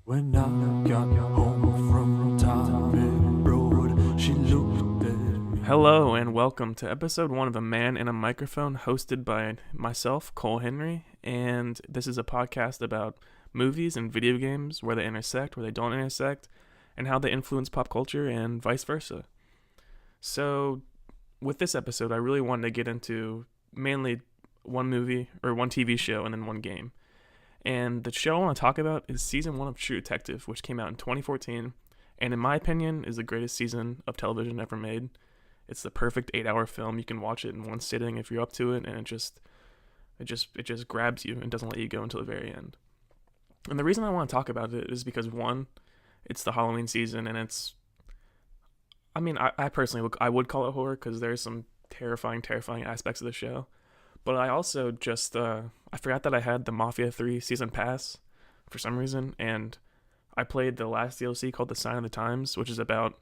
When I got home from Tommy Road, she looked at me. Hello and welcome to episode 1 of A Man in a Microphone, hosted by myself, Cole Henry, and this is a podcast about movies and video games, where they intersect, where they don't intersect, and how they influence pop culture and vice versa. So, with this episode, I really wanted to get into mainly one movie, or one TV show, and then one game. And the show I want to talk about is season 1 of True Detective, which came out in 2014, and in my opinion is the greatest season of television ever made. It's the perfect 8-hour film. You can watch it in one sitting if you're up to it, and it just grabs you and doesn't let you go until the very end. And the reason I want to talk about it is because, one, it's the Halloween season, and I personally I would call it horror because there's some terrifying aspects of the show. But I also I forgot that I had the Mafia 3 season pass for some reason, and I played the last DLC called The Sign of the Times, which is about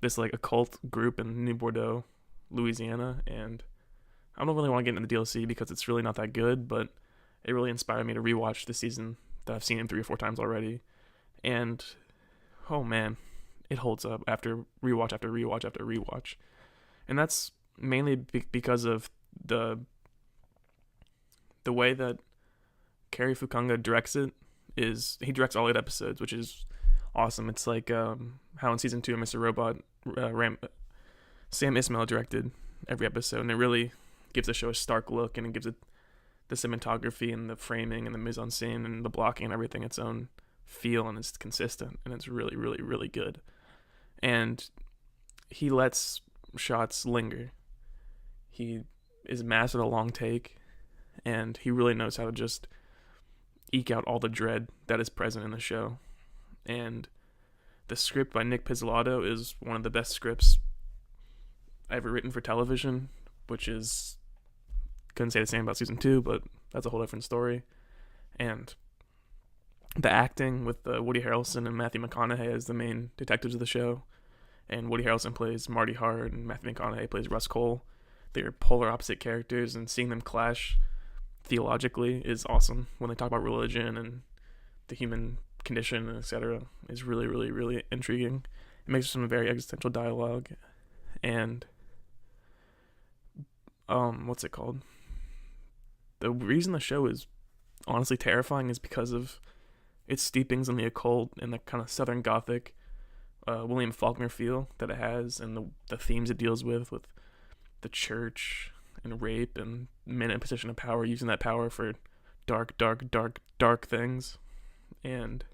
this like occult group in New Bordeaux, Louisiana, and I don't really want to get into the DLC because it's really not that good, but it really inspired me to rewatch the season that I've seen 3 or 4 times already, and oh man, it holds up after rewatch after rewatch after rewatch, and that's mainly because of the way that Cary Fukunga directs it. He directs all 8 episodes, which is awesome. It's like how in season 2 of Mr. Robot, Sam Esmail directed every episode, and it really gives the show a stark look, and it gives it the cinematography and the framing and the mise en scène and the blocking and everything its own feel, and it's consistent, and it's really, really, really good. And he lets shots linger. He is mastered a long take, and he really knows how to just eke out all the dread that is present in the show. And the script by Nick Pizzolatto is one of the best scripts ever written for television, which is, couldn't say the same about season 2, but that's a whole different story. And the acting with Woody Harrelson and Matthew McConaughey as the main detectives of the show, and Woody Harrelson plays Marty Hart and Matthew McConaughey plays Russ Cole. They're polar opposite characters, and seeing them clash theologically is awesome. When they talk about religion and the human condition, etc., is really, really, really intriguing. It makes for some very existential dialogue, and what's it called? The reason the show is honestly terrifying is because of its steepings in the occult and the kind of Southern Gothic, William Faulkner feel that it has, and the themes it deals with the church and rape and men in a position of power using that power for dark things. And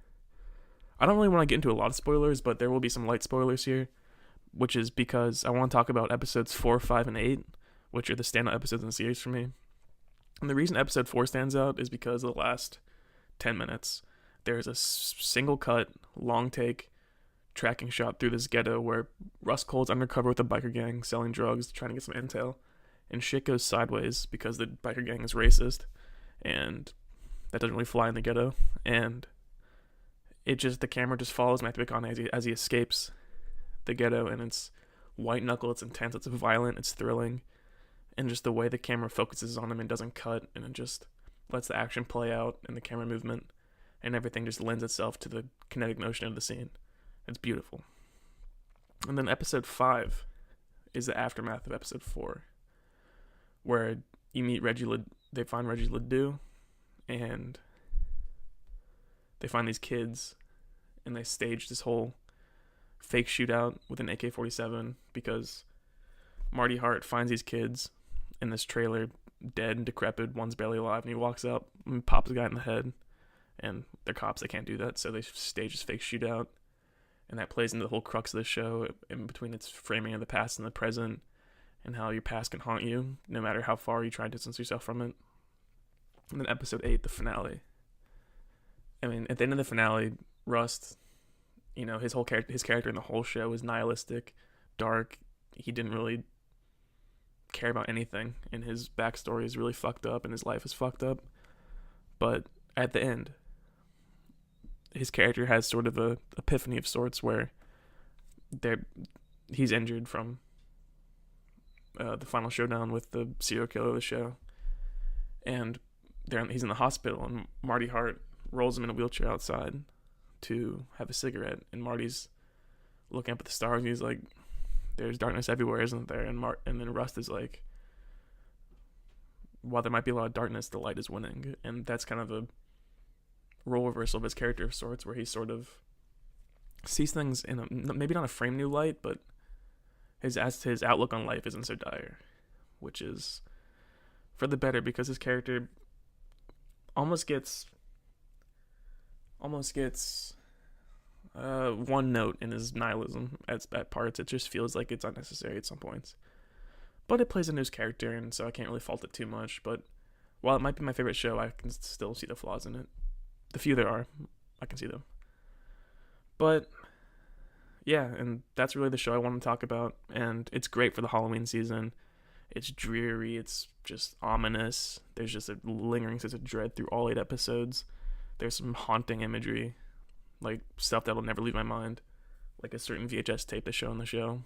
I don't really want to get into a lot of spoilers, but there will be some light spoilers here, which is because I want to talk about episodes 4, 5, and 8, which are the standout episodes in the series for me. And the reason episode 4 stands out is because of the last 10 minutes. There's a single cut, long take, tracking shot through this ghetto where Russ Cole's undercover with a biker gang selling drugs, trying to get some intel, and shit goes sideways because the biker gang is racist, and that doesn't really fly in the ghetto. And the camera just follows Matthew McConaughey as he escapes the ghetto, and it's white knuckle, it's intense, it's violent, it's thrilling, and just the way the camera focuses on him and doesn't cut, and it just lets the action play out and the camera movement, and everything just lends itself to the kinetic motion of the scene. It's beautiful. And then episode 5 is the aftermath of episode 4, where you meet they find Reggie Ledoux, and they find these kids, and they stage this whole fake shootout with an AK-47 because Marty Hart finds these kids in this trailer, dead and decrepit, one's barely alive, and he walks up and pops a guy in the head, and they're cops, they can't do that, so they stage this fake shootout, and that plays into the whole crux of the show, in between its framing of the past and the present, and how your past can haunt you, no matter how far you try to distance yourself from it. And then episode 8, the finale. I mean, at the end of the finale, Rust, his character in the whole show was nihilistic, dark. He didn't really care about anything, and his backstory is really fucked up, and his life is fucked up. But at the end, his character has sort of a epiphany of sorts where he's injured from the final showdown with the serial killer of the show, and he's in the hospital, and Marty Hart rolls him in a wheelchair outside to have a cigarette, and Marty's looking up at the stars, and he's like, "There's darkness everywhere, isn't there?" And then Rust is like, "While there might be a lot of darkness, the light is winning," and that's kind of a role reversal of his character of sorts, where he sort of sees things in maybe not a frame new light, but his outlook on life isn't so dire, which is for the better, because his character almost gets one note in his nihilism at parts. It just feels like it's unnecessary at some points, but it plays into his character, and so I can't really fault it too much. But while it might be my favorite show, I can still see the flaws in it. The few there are, I can see them. But yeah, and that's really the show I want to talk about, and it's great for the Halloween season. It's dreary, it's just ominous. There's just a lingering sense of dread through all 8 episodes. There's some haunting imagery, like stuff that'll never leave my mind, like a certain VHS tape they show in the show,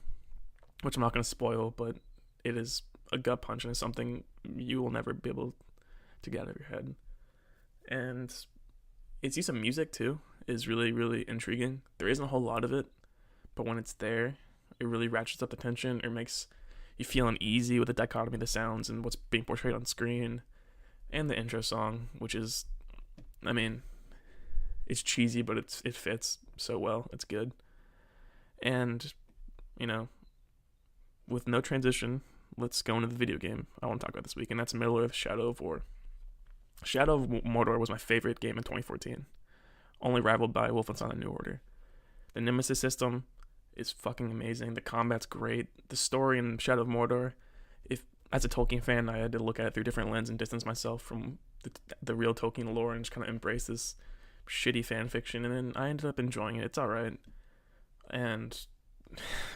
which I'm not going to spoil, but it is a gut punch and it's something you will never be able to get out of your head. And its use of music too is really, really intriguing. There isn't a whole lot of it, but when it's there, it really ratchets up the tension, or makes you feel uneasy with the dichotomy of the sounds and what's being portrayed on screen. And the intro song, which is, I mean, it's cheesy, but it fits so well. It's good. And, you know, with no transition, let's go into the video game I want to talk about this week, and that's Middle-earth: Shadow of War. Shadow of Mordor was my favorite game in 2014, only rivaled by Wolfenstein: The New Order. The Nemesis system is fucking amazing. The combat's great. The story in Shadow of Mordor, if as a Tolkien fan, I had to look at it through different lens and distance myself from the real Tolkien lore and just kind of embrace this shitty fan fiction, and then I ended up enjoying it. It's alright. And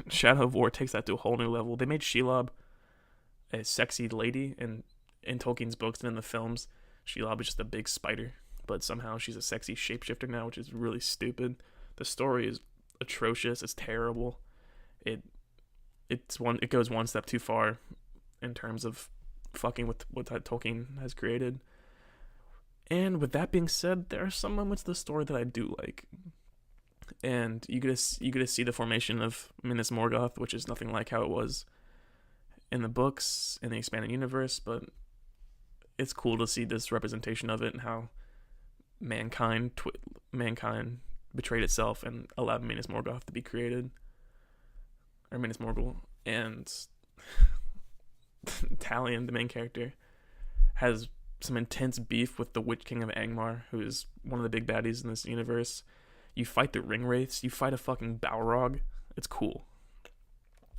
Shadow of War takes that to a whole new level. They made Shelob a sexy lady, and in Tolkien's books and in the films, Shelob is just a big spider, but somehow she's a sexy shapeshifter now, which is really stupid. The story is atrocious. It's terrible. It goes one step too far in terms of fucking with what Tolkien has created. And with that being said, there are some moments of the story that I do like. And you get to see the formation of Minas Morgulf, which is nothing like how it was in the books, in the expanded universe, but it's cool to see this representation of it and how mankind betrayed itself and allowed Minas Morgulf to be created. Or Minas Morgul. And Talion, the main character, has some intense beef with the Witch King of Angmar, who is one of the big baddies in this universe. You fight the ring wraiths, you fight a fucking Balrog. It's cool.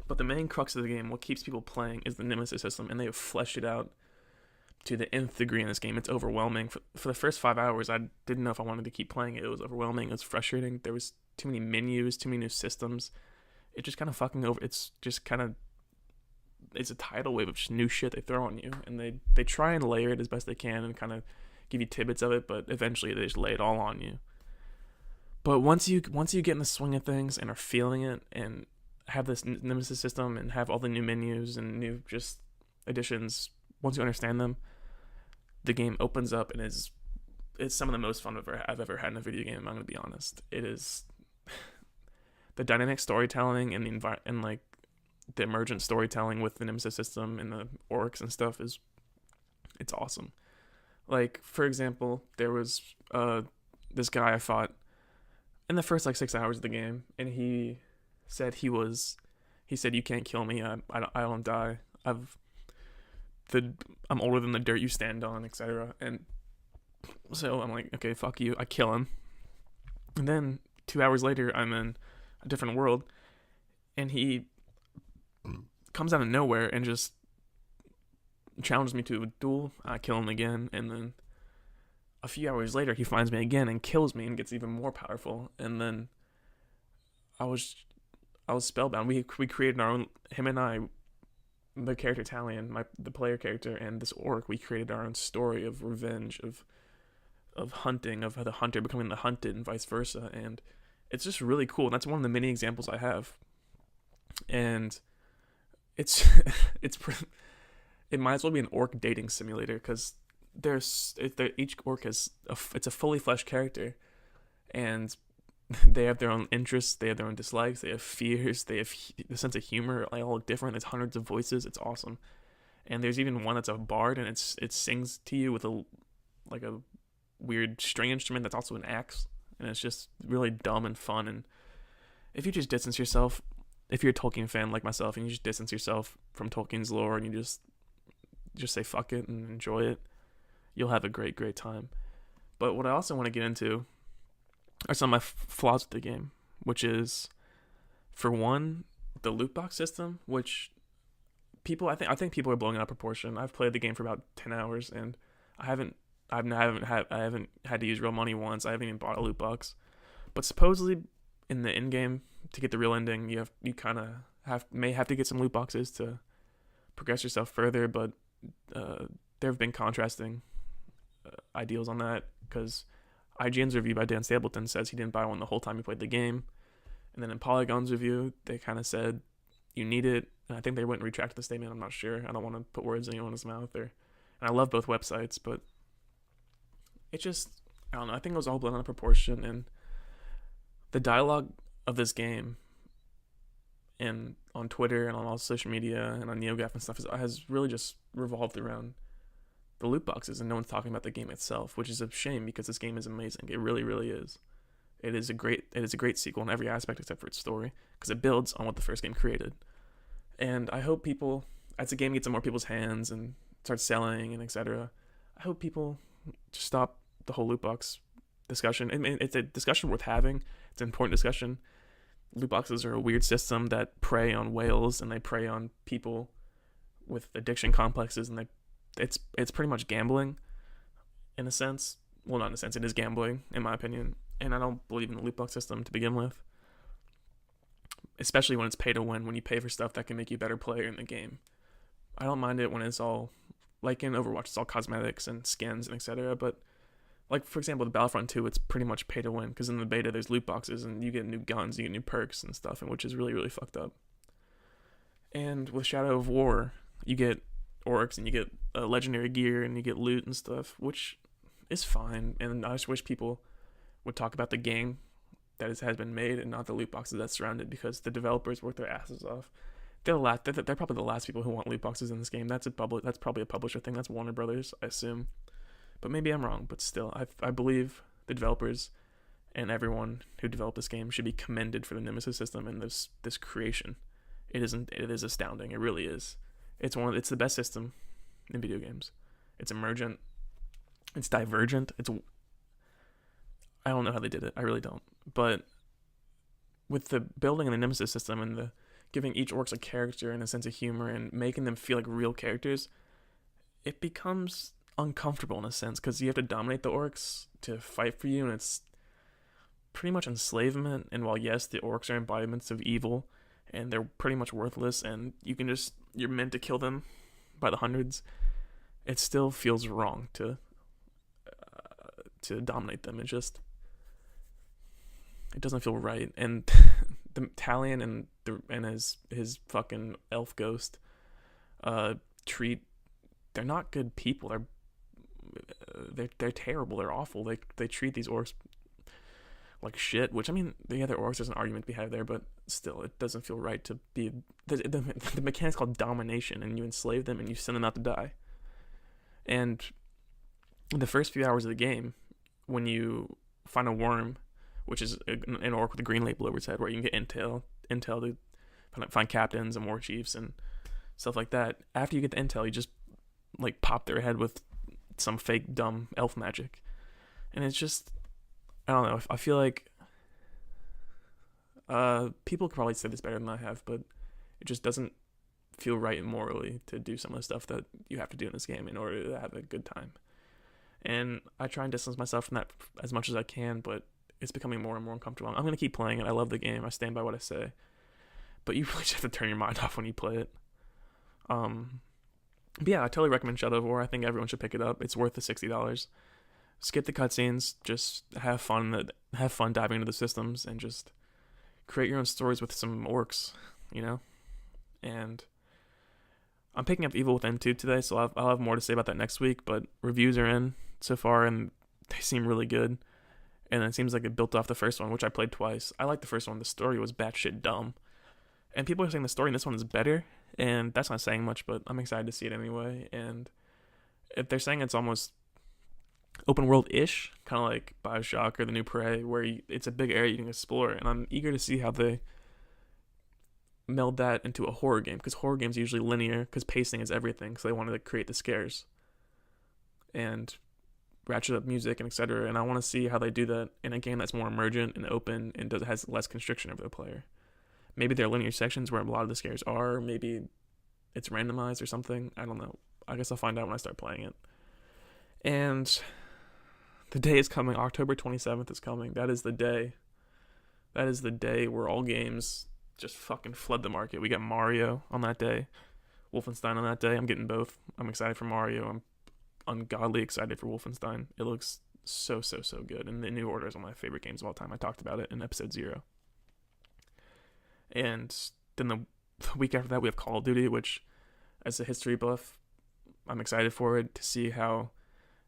But the main crux of the game, what keeps people playing, is the Nemesis system, and they have fleshed it out to the nth degree in this game. It's overwhelming. For the first 5 hours, I didn't know if I wanted to keep playing it. It was overwhelming. It was frustrating. There was too many menus, too many new systems. It just kind of fucking over. It's just kind of, it's a tidal wave of just new shit they throw on you, and they try and layer it as best they can and kind of give you tidbits of it, but eventually they just lay it all on you. But once you get in the swing of things and are feeling it and have this Nemesis system and have all the new menus and new just additions, once you understand them, the game opens up and it's some of the most fun I've ever had in a video game. I'm going to be honest. It is the dynamic storytelling and the emergent storytelling with the Nemesis system and the orcs and stuff it's awesome. Like, for example, there was this guy I fought in the first 6 hours of the game, and he said you can't kill me. I don't die. I'm older than the dirt you stand on, etc. And so I'm like, okay, fuck you. I kill him. And then 2 hours later, I'm in a different world, and he comes out of nowhere and just challenges me to a duel. I kill him again, and then a few hours later, he finds me again and kills me and gets even more powerful. And then I was spellbound. We created our own, him and I, the character Talion, the player character, and this orc, we created our own story of revenge, of hunting, of the hunter becoming the hunted, and vice versa. And it's just really cool. And that's one of the many examples I have. And it might as well be an orc dating simulator, because each orc it's a fully fleshed character, and they have their own interests, they have their own dislikes, they have fears, they have the sense of humor, like all different. There's hundreds of voices. It's awesome. And there's even one that's a bard, and it sings to you with a weird string instrument that's also an axe, and it's just really dumb and fun. And if you just distance yourself, if you're a Tolkien fan like myself, and you just distance yourself from Tolkien's lore, and you just say fuck it and enjoy it, you'll have a great time. But what I also want to get into are some of my flaws with the game, which is, for one, the loot box system, which I think people are blowing it out of proportion. I've played the game for about 10 hours, and I haven't had to use real money once. I haven't even bought a loot box. But supposedly in the end game, to get the real ending, you kind of may have to get some loot boxes to progress yourself further. But there have been contrasting ideals on that, because IGN's review by Dan Stapleton says he didn't buy one the whole time he played the game, and then in Polygon's review they kind of said you need it, and I think they went and retracted the statement. I'm not sure. I don't want to put words in anyone's mouth there. And I love both websites, but it just, I don't know. I think it was all blown out of proportion, and the dialogue of this game, and on Twitter and on all social media and on NeoGAF and stuff, has really just revolved around the loot boxes, and no one's talking about the game itself, which is a shame because this game is amazing. It really is. It is a great sequel in every aspect except for its story, because it builds on what the first game created. And I hope people, as the game gets in more people's hands and starts selling and etc., I hope people just stop the whole loot box discussion. I mean, it's a discussion worth having. It's an important discussion. Loot boxes are a weird system that prey on whales, and they prey on people with addiction complexes, and it's pretty much gambling in a sense. Well, not in a sense, it is gambling in my opinion. And I don't believe in the loot box system to begin with, especially when it's pay to win, when you pay for stuff that can make you a better player in the game. I don't mind it when it's all, like in Overwatch, it's all cosmetics and skins and etc. But like, for example, the Battlefront 2, it's pretty much pay to win, because in the beta there's loot boxes and you get new guns, you get new perks and stuff, and which is really fucked up. And with Shadow of War, you get orcs and you get legendary gear and you get loot and stuff, which is fine. And I just wish people would talk about the game that has been made and not the loot boxes that surround it, because the developers work their asses off. They're probably the last people who want loot boxes in this game. That's probably a publisher thing. That's Warner Brothers, I assume. But maybe I'm wrong. But still, I believe the developers and everyone who developed this game should be commended for the Nemesis system and this creation. It is astounding. It really is. It's the best system in video games. It's emergent. It's divergent. I don't know how they did it. I really don't. But with the building of the Nemesis system and the giving each orcs a character and a sense of humor and making them feel like real characters, it becomes uncomfortable in a sense, because you have to dominate the orcs to fight for you, and it's pretty much enslavement. And while yes, the orcs are embodiments of evil and they're pretty much worthless, and you're meant to kill them by the hundreds, it still feels wrong to dominate them. It doesn't feel right. And the Talion and his fucking elf ghost they're not good people. They're terrible. They're awful. They treat these orcs like shit, which, I mean, the other orcs, there's an argument to be had there, but still, it doesn't feel right to be the mechanic's called domination, and you enslave them and you send them out to die. And in the first few hours of the game, when you find a worm, which is an orc with a green label over its head, where you can get intel to find captains and war chiefs and stuff like that. After you get the intel, you just like pop their head with some fake dumb elf magic, and it's just, I don't know. I feel like people could probably say this better than I have, but it just doesn't feel right morally to do some of the stuff that you have to do in this game in order to have a good time. And I try and distance myself from that as much as I can, but it's becoming more and more uncomfortable. I'm going to keep playing it. I love the game. I stand by what I say. But you really just have to turn your mind off when you play it. But yeah, I totally recommend Shadow of War. I think everyone should pick it up. It's worth the $60. Skip the cutscenes. Just have fun diving into the systems and just create your own stories with some orcs, you know? And I'm picking up Evil Within 2 today, so I'll have more to say about that next week, but reviews are in so far, and they seem really good. and it seems like it built off the first one, which I played twice. I liked the first one. The story was batshit dumb, and people are saying the story in this one is better, and that's not saying much, but I'm excited to see it anyway. And if they're saying it's almost open world-ish, kind of like BioShock or The New Prey, where it's a big area you can explore, and I'm eager to see how they meld that into a horror game, because horror games are usually linear, because pacing is everything, so they wanted to create the scares and ratchet up music and etc. And I want to see how they do that in a game that's more emergent and open and has less constriction over the player. Maybe there are linear sections where a lot of the scares are, maybe it's randomized or something. I don't know. I guess I'll find out when I start playing it. And the day is coming. October 27th is coming. That is the day. That is the day where all games just fucking flood the market. We got Mario on that day, Wolfenstein on that day. I'm getting both. I'm excited for Mario. I'm ungodly excited for Wolfenstein. It looks so good. And The New Order is one of my favorite games of all time. I talked about it in episode 0. And then the week after that, we have Call of Duty, which, as a history buff, I'm excited for it, to see how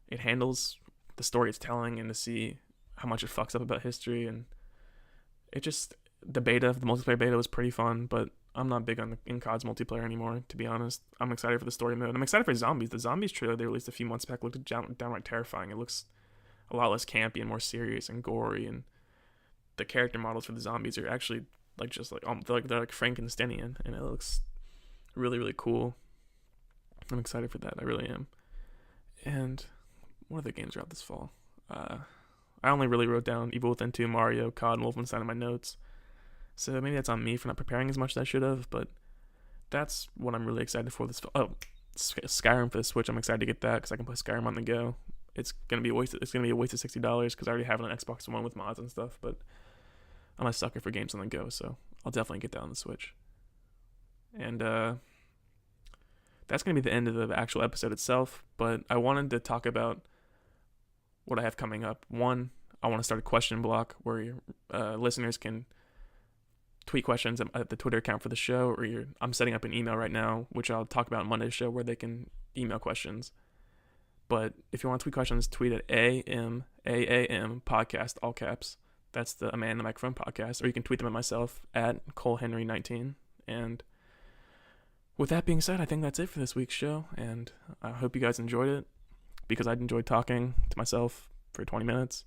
it handles the story it's telling and to see how much it fucks up about history. And it just, the multiplayer beta was pretty fun, but I'm not big on in COD's multiplayer anymore, to be honest. I'm excited for the story mode. I'm excited for Zombies. The Zombies trailer they released a few months back looked downright terrifying. It looks a lot less campy and more serious and gory, and the character models for the zombies are actually they're like Frankensteinian, and it looks really cool. I'm excited for that. I really am. And what other games are out this fall? I only really wrote down Evil Within 2, Mario, COD, and Wolfenstein in my notes. So maybe that's on me for not preparing as much as I should have, but that's what I'm really excited for this fall. Oh, Skyrim for the Switch. I'm excited to get that because I can play Skyrim on the go. It's gonna be a waste of $60 because I already have it on Xbox One with mods and stuff, but I'm a sucker for games on the go, so I'll definitely get that on the Switch. And that's gonna be the end of the actual episode itself, but I wanted to talk about what I have coming up. One, I want to start a question block where your listeners can tweet questions at the Twitter account for the show, or I'm setting up an email right now, which I'll talk about on Monday's show, where they can email questions. But if you want to tweet questions, tweet at AMAAM podcast, all caps. That's the A Man in the Microphone podcast. Or you can tweet them at myself at ColeHenry19. And with that being said, I think that's it for this week's show. And I hope you guys enjoyed it, because I enjoyed talking to myself for 20 minutes.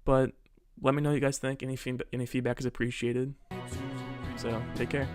But let me know what you guys think. Any feedback is appreciated. So take care.